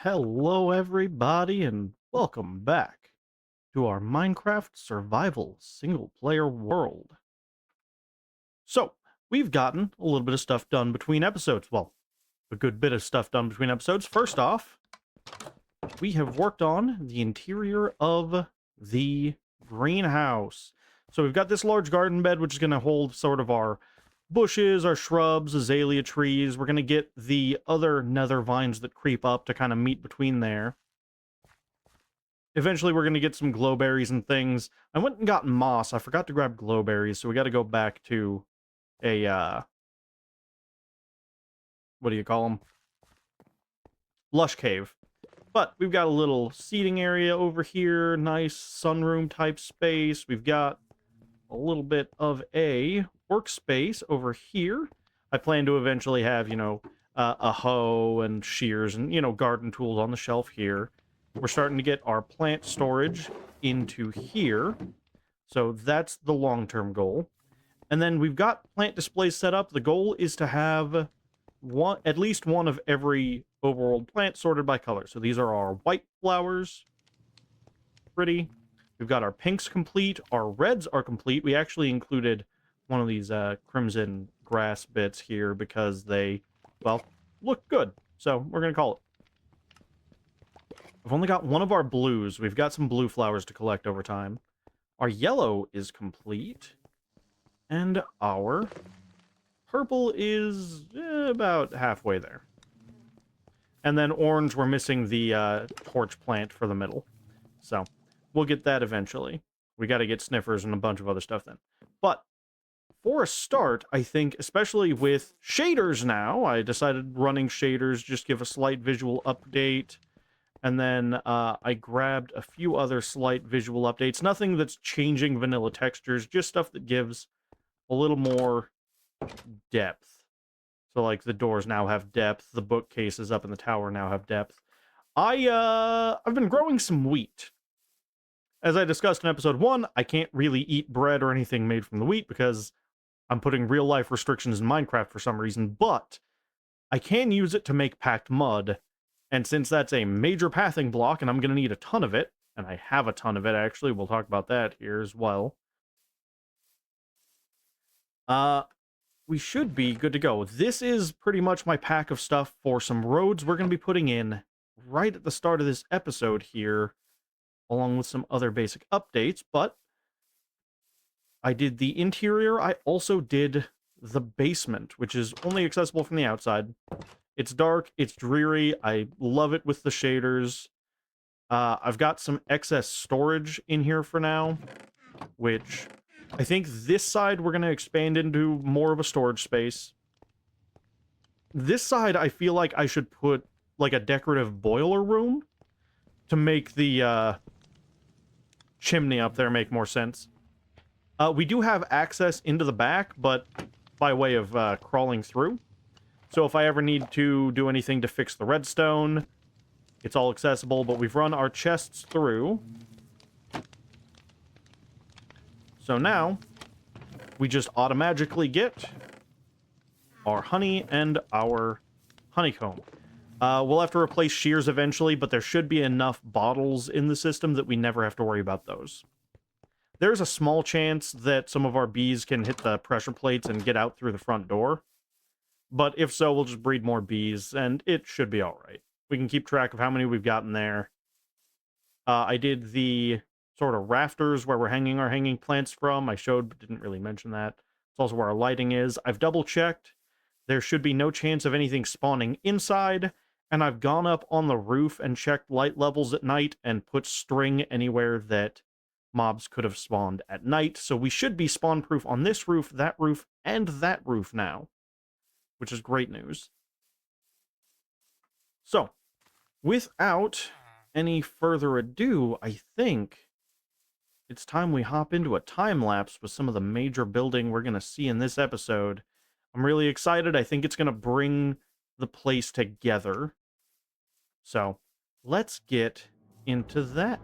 Hello, everybody, and welcome back to our Minecraft survival single player world. So, we've gotten a little bit of stuff done between episodes. Well, a good bit of stuff done between episodes. First off, we have worked on the interior of the greenhouse. So, we've got this large garden bed, which is going to hold sort of our bushes, our shrubs, azalea trees. We're going to get the other nether vines that creep up to kind of meet between there. Eventually, we're going to get some glowberries and things. I went and got moss. I forgot to grab glowberries, so we got to go back to a, what do you call them? Lush cave. But we've got a little seating area over here, nice sunroom type space. We've got a little bit of a workspace over here. I plan to eventually have, a hoe and shears and, garden tools on the shelf here. We're starting to get our plant storage into here. So that's the long-term goal. And then we've got plant displays set up. The goal is to have at least one of every overworld plant sorted by color. So these are our white flowers. Pretty. We've got our pinks complete. Our reds are complete. We actually included one of these crimson grass bits here because they, well, look good. So we're going to call it. We've only got one of our blues. We've got some blue flowers to collect over time. Our yellow is complete. And our purple is about halfway there. And then orange, we're missing the torch plant for the middle. So we'll get that eventually. We got to get sniffers and a bunch of other stuff then. But for a start, I think, especially with shaders now, I decided running shaders, just give a slight visual update. And then I grabbed a few other slight visual updates. Nothing that's changing vanilla textures, just stuff that gives a little more depth. So, like, the doors now have depth. The bookcases up in the tower now have depth. I've been growing some wheat. As I discussed in episode 1, I can't really eat bread or anything made from the wheat because I'm putting real-life restrictions in Minecraft for some reason, but I can use it to make packed mud. And since that's a major pathing block, and I'm going to need a ton of it, and I have a ton of it, actually, we'll talk about that here as well. We should be good to go. This is pretty much my pack of stuff for some roads we're going to be putting in right at the start of this episode here, along with some other basic updates, but I did the interior. I also did the basement, which is only accessible from the outside. It's dark, it's dreary, I love it with the shaders. I've got some excess storage in here for now, which I think this side we're going to expand into more of a storage space. This side I feel like I should put like a decorative boiler room to make the chimney up there make more sense. We do have access into the back, but by way of crawling through. So if I ever need to do anything to fix the redstone, it's all accessible, but we've run our chests through. So now, we just automatically get our honey and our honeycomb. We'll have to replace shears eventually, but there should be enough bottles in the system that we never have to worry about those. There's a small chance that some of our bees can hit the pressure plates and get out through the front door. But if so, we'll just breed more bees, and it should be alright. We can keep track of how many we've gotten there. I did the sort of rafters where we're hanging our hanging plants from. I showed, but didn't really mention that. It's also where our lighting is. I've double-checked. There should be no chance of anything spawning inside, and I've gone up on the roof and checked light levels at night and put string anywhere that mobs could have spawned at night. So we should be spawn-proof on this roof, and that roof now, which is great news. So, without any further ado, I think it's time we hop into a time-lapse with some of the major building we're going to see in this episode. I'm really excited. I think it's going to bring the place together. So, let's get into that.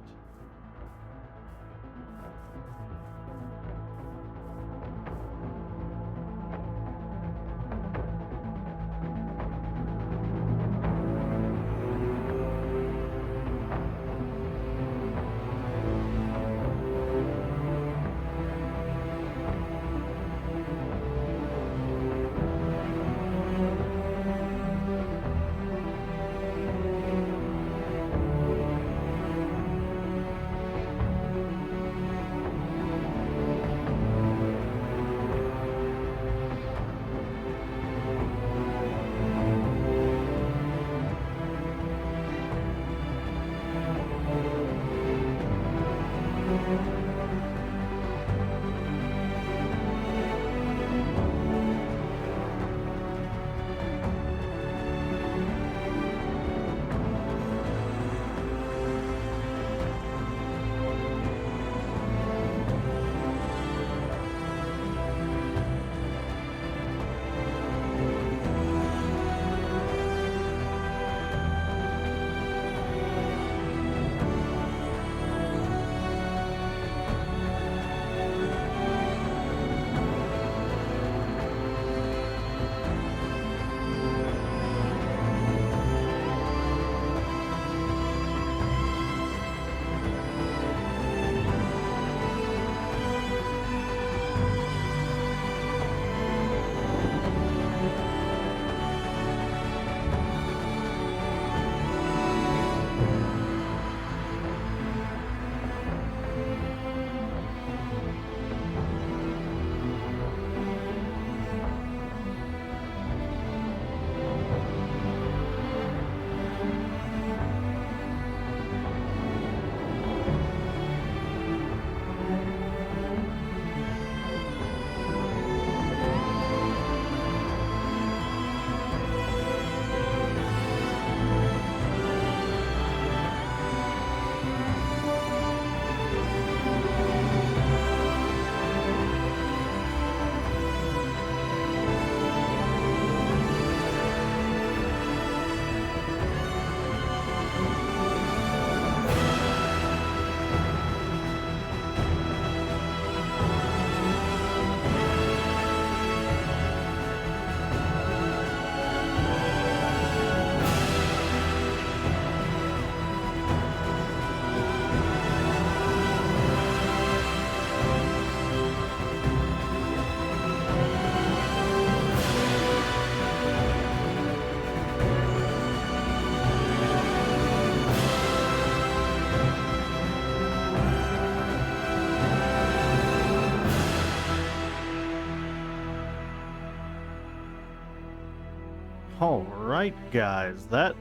Alright, guys, that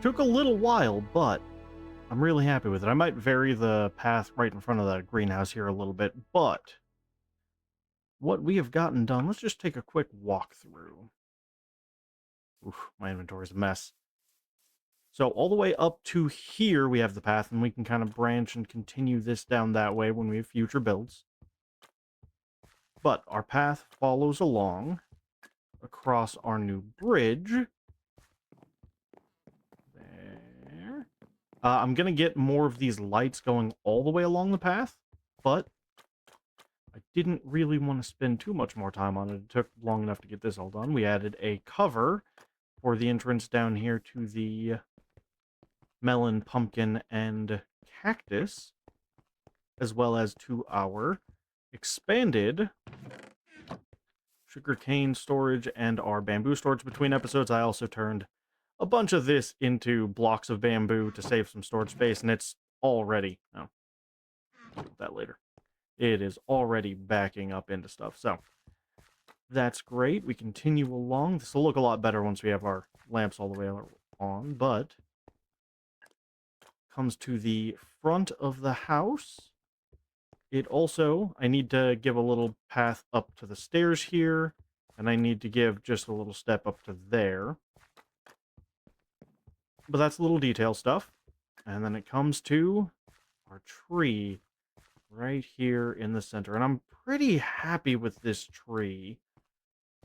took a little while, but I'm really happy with it. I might vary the path right in front of the greenhouse here a little bit, but what we have gotten done, let's just take a quick walk through. Oof, my inventory's a mess. So all the way up to here, we have the path, and we can kind of branch and continue this down that way when we have future builds. But our path follows along across our new bridge. There. I'm going to get more of these lights going all the way along the path, but I didn't really want to spend too much more time on it. It took long enough to get this all done. We added a cover for the entrance down here to the melon, pumpkin, and cactus, as well as to our expanded sugarcane storage and our bamboo storage between episodes. I also turned a bunch of this into blocks of bamboo to save some storage space, and it's already... Oh, I'll do that later. It is already backing up into stuff, so that's great. We continue along. This will look a lot better once we have our lamps all the way on, but comes to the front of the house. It also, I need to give a little path up to the stairs here, and I need to give just a little step up to there. But that's little detail stuff. And then it comes to our tree right here in the center. And I'm pretty happy with this tree.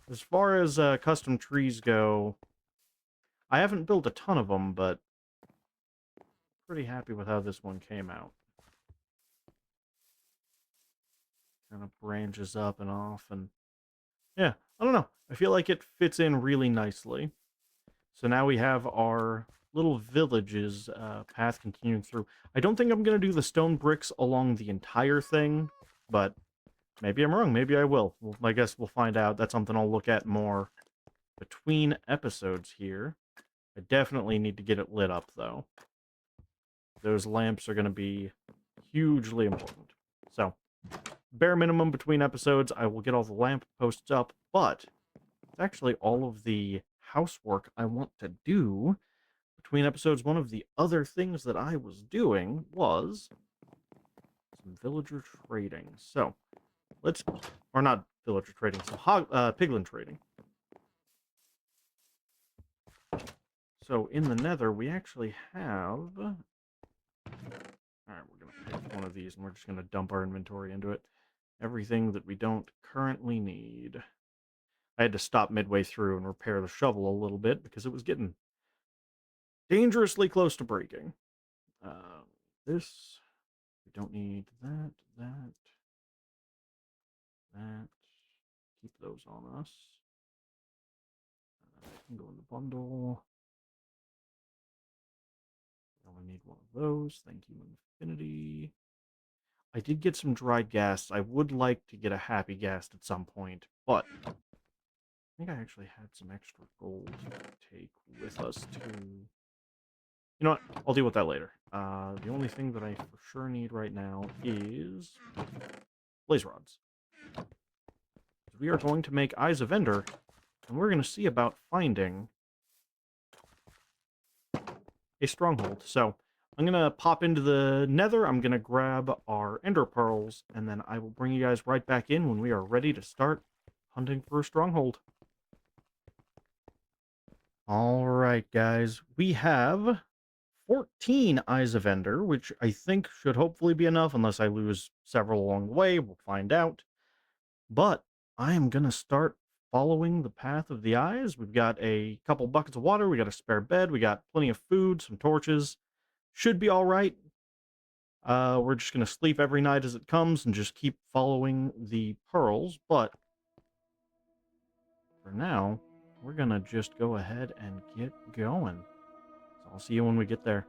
As far as custom trees go, I haven't built a ton of them, but pretty happy with how this one came out. Kind of branches up and off, and yeah, I don't know. I feel like it fits in really nicely. So now we have our little villages path continuing through. I don't think I'm going to do the stone bricks along the entire thing, but maybe I'm wrong. Maybe I will. Well, I guess we'll find out. That's something I'll look at more between episodes here. I definitely need to get it lit up, though. Those lamps are going to be hugely important. So, bare minimum between episodes, I will get all the lamp posts up, but it's actually all of the housework I want to do between episodes. One of the other things that I was doing was some villager trading. So, let's... Or not villager trading, some piglin trading. So, in the nether, we actually have... Alright, we're going to pick one of these, and we're just going to dump our inventory into it. Everything that we don't currently need. I had to stop midway through and repair the shovel a little bit, because it was getting dangerously close to breaking. This... We don't need that. Keep those on us. Can go in the bundle. I only need one of those. Thank you, Infinity. I did get some dried gas. I would like to get a happy gas at some point, but I think I actually had some extra gold to take with us to... You know what? I'll deal with that later. The only thing that I for sure need right now is blaze rods. We are going to make Eyes of Ender, and we're going to see about finding a stronghold. So I'm going to pop into the nether, I'm going to grab our ender pearls, and then I will bring you guys right back in when we are ready to start hunting for a stronghold. Alright guys, we have 14 Eyes of Ender, which I think should hopefully be enough, unless I lose several along the way. We'll find out. But I am going to start following the path of the eyes. We've got a couple buckets of water, we got a spare bed, we got plenty of food, some torches. Should be all right. We're just going to sleep every night as it comes and just keep following the pearls. But for now, we're going to just go ahead and get going. So I'll see you when we get there.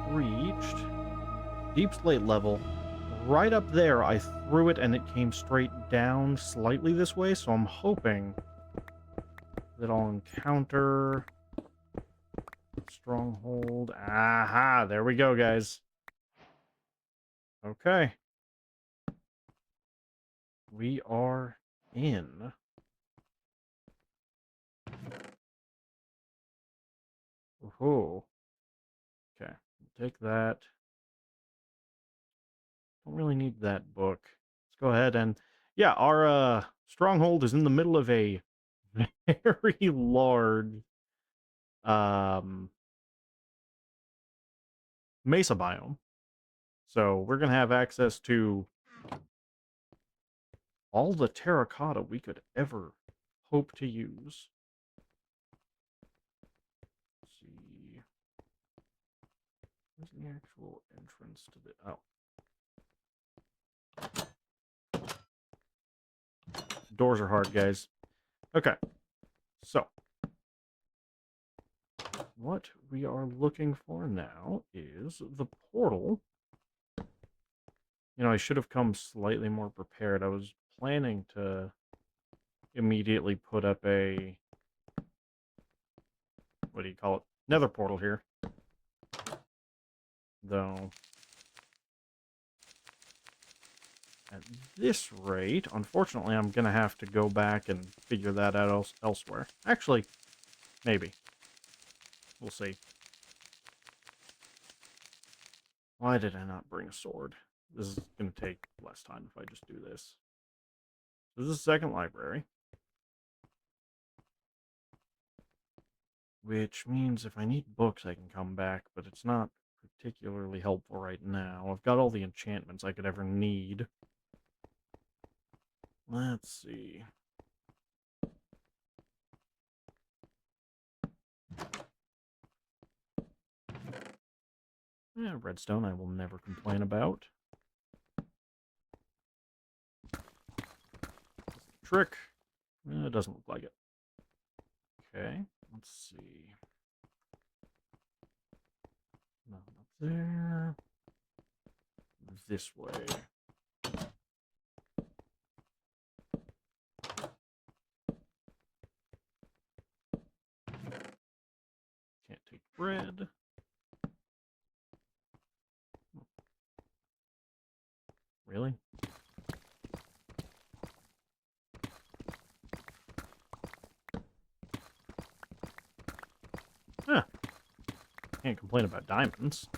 reached deep slate level. Right up there, I threw it and it came straight down slightly this way, so I'm hoping that I'll encounter stronghold. Aha! There we go, guys. Okay. We are in. Woohoo. Okay. Take that. Don't really need that book. Let's go ahead and... Yeah, our stronghold is in the middle of a very large mesa biome. So we're going to have access to all the terracotta we could ever hope to use. Let's see. Where's the actual entrance to the... Oh. Doors are hard, guys. Okay. So. What we are looking for now is the portal. You know, I should have come slightly more prepared. I was planning to immediately put up a... What do you call it? Nether portal here. Though... At this rate, unfortunately, I'm going to have to go back and figure that out elsewhere. Actually, maybe. We'll see. Why did I not bring a sword? This is going to take less time if I just do this. So this is the second library. Which means if I need books, I can come back, but it's not particularly helpful right now. I've got all the enchantments I could ever need. Let's see. Yeah, redstone I will never complain about. Trick. It doesn't look like it. Okay, let's see. No, not there. This way. Can't take bread. Really? Huh. Can't complain about diamonds.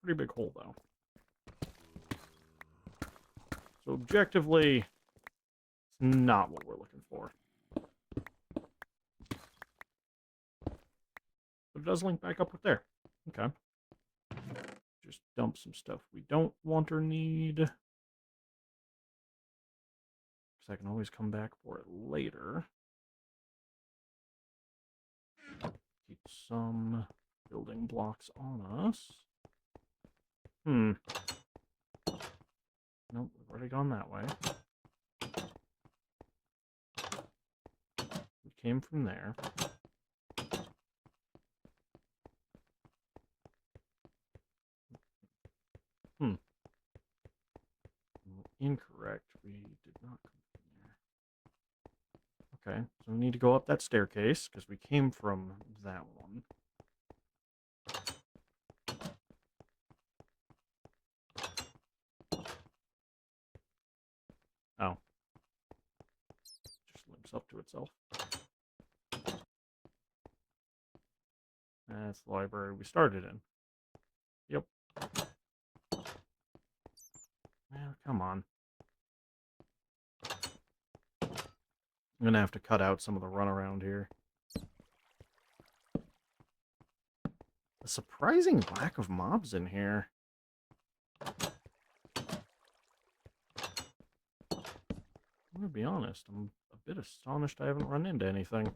Pretty big hole, though. So objectively, it's not what we're looking for. But it does link back up with there. Okay. Just dump some stuff we don't want or need. Because I can always come back for it later. Keep some building blocks on us. Nope, we've already gone that way. We came from there. Incorrect. We did not come from there. Okay, so we need to go up that staircase, because we came from that one. Oh. Just limps up to itself. That's the library we started in. Yep. Come on. I'm gonna have to cut out some of the runaround here. A surprising lack of mobs in here. I'm gonna be honest, I'm a bit astonished I haven't run into anything.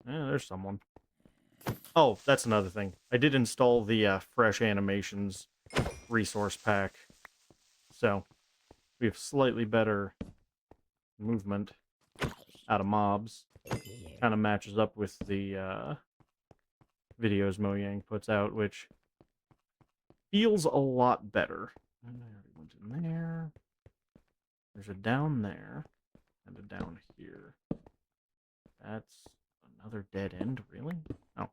There's someone. Oh, that's another thing. I did install the Fresh Animations resource pack. So, we have slightly better movement out of mobs. Kind of matches up with the videos Mojang puts out, which feels a lot better. And I already went in there. There's a down there and a down here. That's another dead end, really? Oh.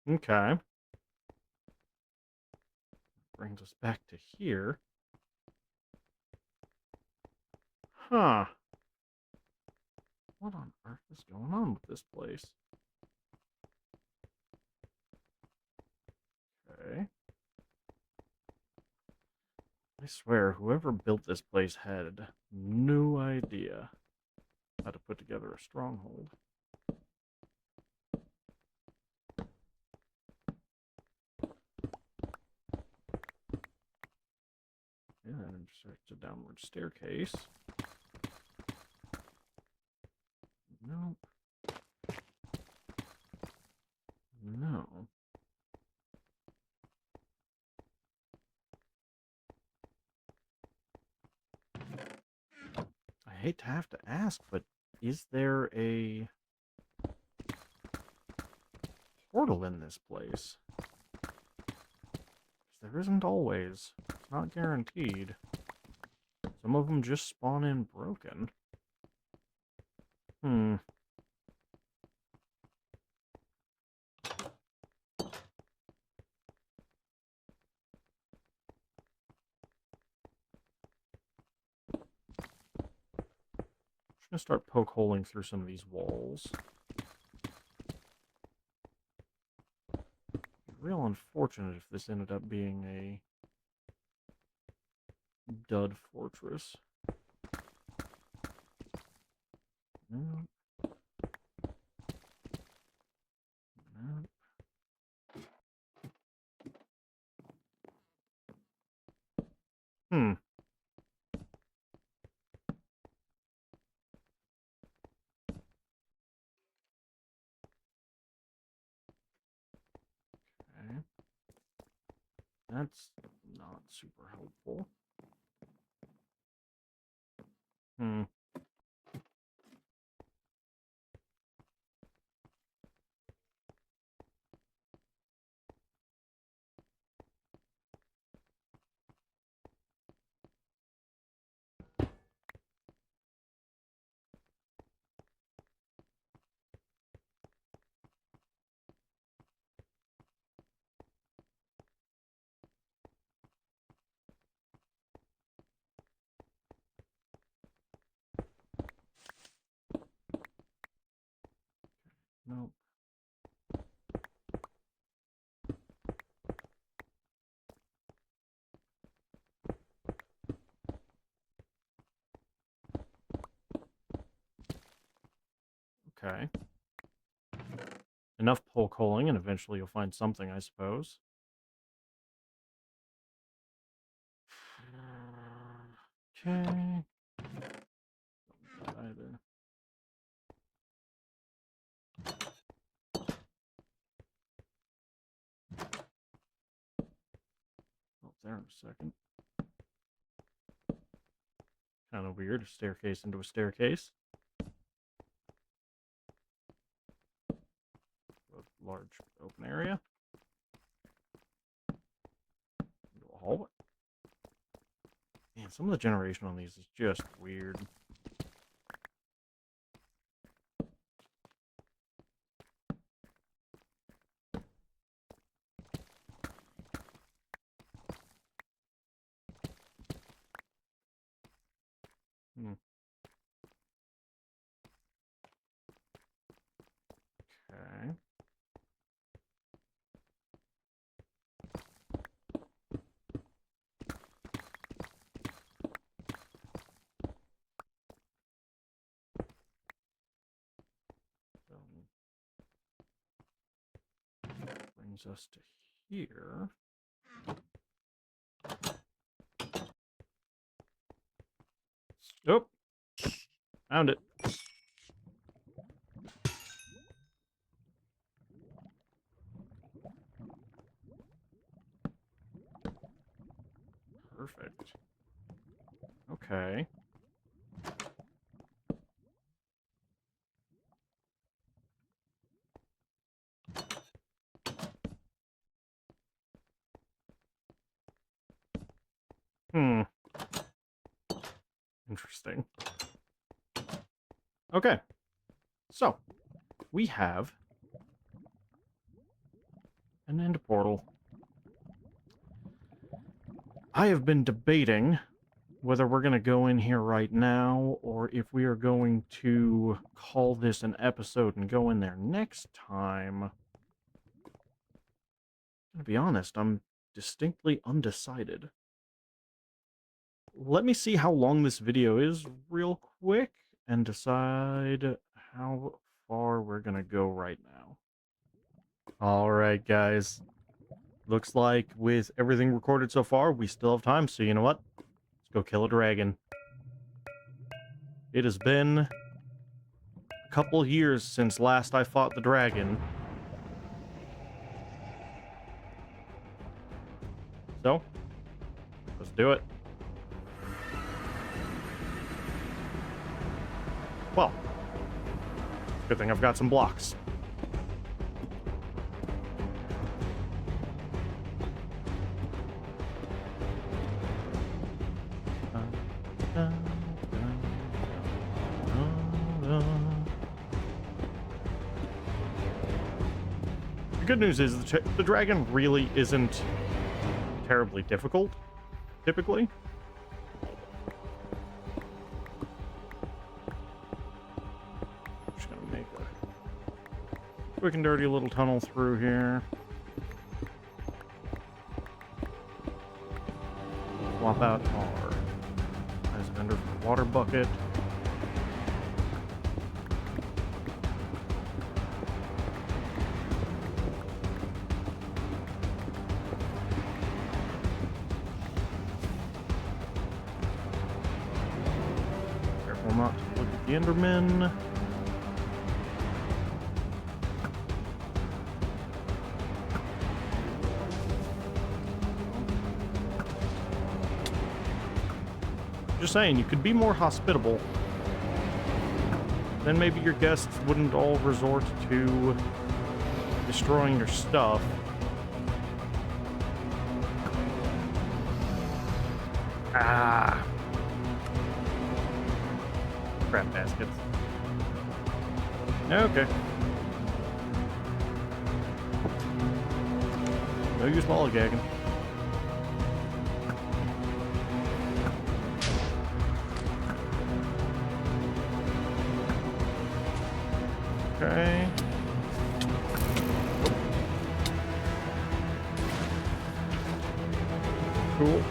Okay. Brings us back to here. Huh. What on earth is going on with this place? Okay. I swear, whoever built this place had no idea how to put together a stronghold. Yeah, and intersects a downward staircase. Nope. No. I hate to have to ask, but is there a portal in this place? There isn't always. It's not guaranteed. Some of them just spawn in broken. Hmm. I'm just gonna start poke holing through some of these walls. Real unfortunate if this ended up being a dud fortress. No. No. Hmm. Okay. That's not super helpful. Hmm. Nope. Okay. Enough poke holing, and eventually you'll find something, I suppose. Okay. Don't either. Oh, there in a second. Kind of weird. A staircase into a staircase. A large open area. Into a hallway. Man, some of the generation on these is just weird. Hmm. Okay. So brings us to here. Oh, found it. Perfect. Okay. Hmm. Interesting. Okay. So, we have an end portal. I have been debating whether we're going to go in here right now or if we are going to call this an episode and go in there next time. I'm going to be honest, I'm distinctly undecided. Let me see how long this video is real quick and decide how far we're going to go right now. Alright, guys. Looks like with everything recorded so far, we still have time, so you know what? Let's go kill a dragon. It has been a couple years since last I fought the dragon. So, let's do it. Well, good thing I've got some blocks. The good news is the dragon really isn't terribly difficult, typically. Just gonna make a quick and dirty little tunnel through here. Swap out our as vendor for the water bucket. Careful not to look at the Endermen. Just saying, you could be more hospitable. Then maybe your guests wouldn't all resort to destroying your stuff. Ah. Crap baskets. Okay. No use lollygagging. Okay. Cool.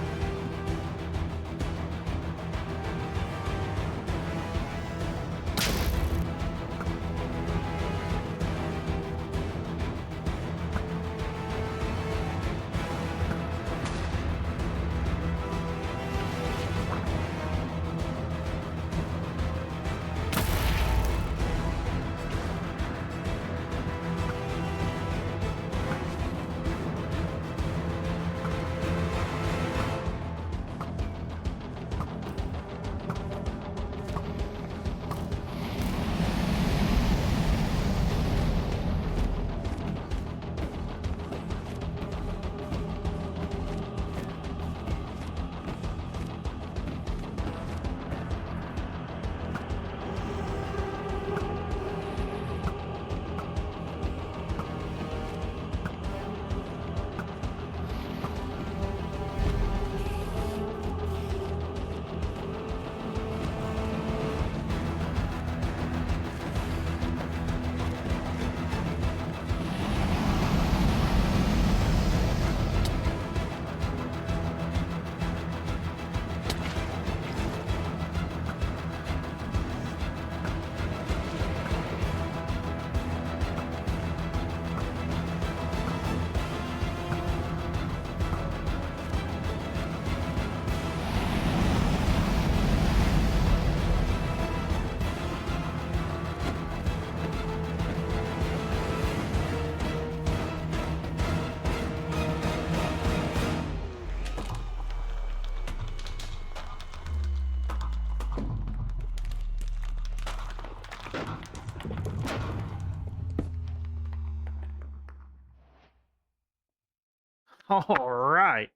All right.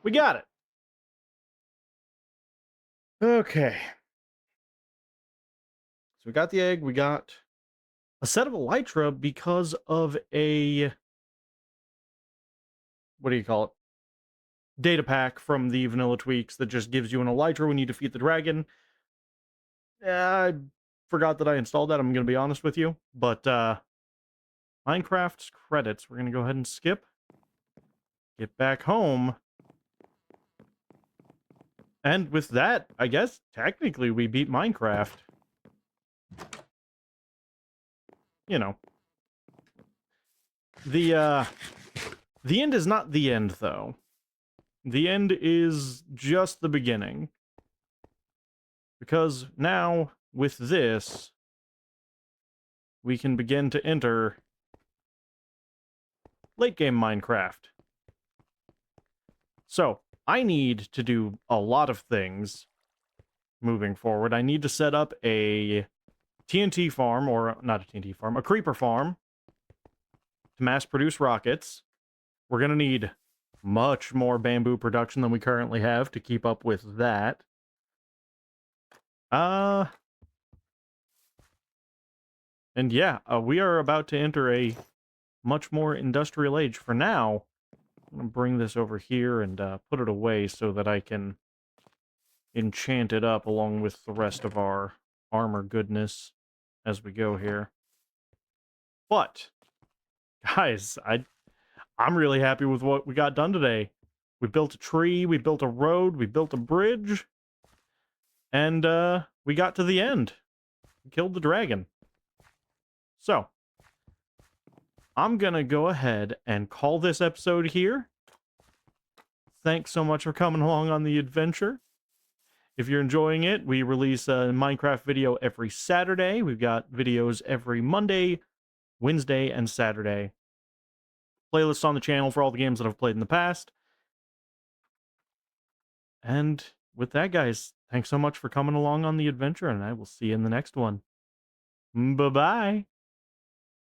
We got it. Okay. So we got the egg. We got a set of elytra because of a, what do you call it? Data pack from the vanilla tweaks that just gives you an elytra when you defeat the dragon. I forgot that I installed that, I'm going to be honest with you. But Minecraft's credits, we're going to go ahead and skip. Get back home. And with that, I guess, technically we beat Minecraft. You know. The end is not the end, though. The end is just the beginning. Because now, with this, we can begin to enter late-game Minecraft. So, I need to do a lot of things moving forward. I need to set up a TNT farm, or not a TNT farm, a creeper farm to mass-produce rockets. We're going to need much more bamboo production than we currently have to keep up with that. And yeah, we are about to enter a much more industrial age. For now, I'm going to bring this over here and put it away so that I can enchant it up along with the rest of our armor goodness as we go here. But, guys, I'm really happy with what we got done today. We built a tree, we built a road, we built a bridge, and we got to the end. We killed the dragon. So, I'm gonna go ahead and call this episode here. Thanks so much for coming along on the adventure. If you're enjoying it, we release a Minecraft video every Saturday. We've got videos every Monday, Wednesday, and Saturday. Playlists on the channel for all the games that I've played in the past. And with that, guys, thanks so much for coming along on the adventure, and I will see you in the next one. Bye-bye.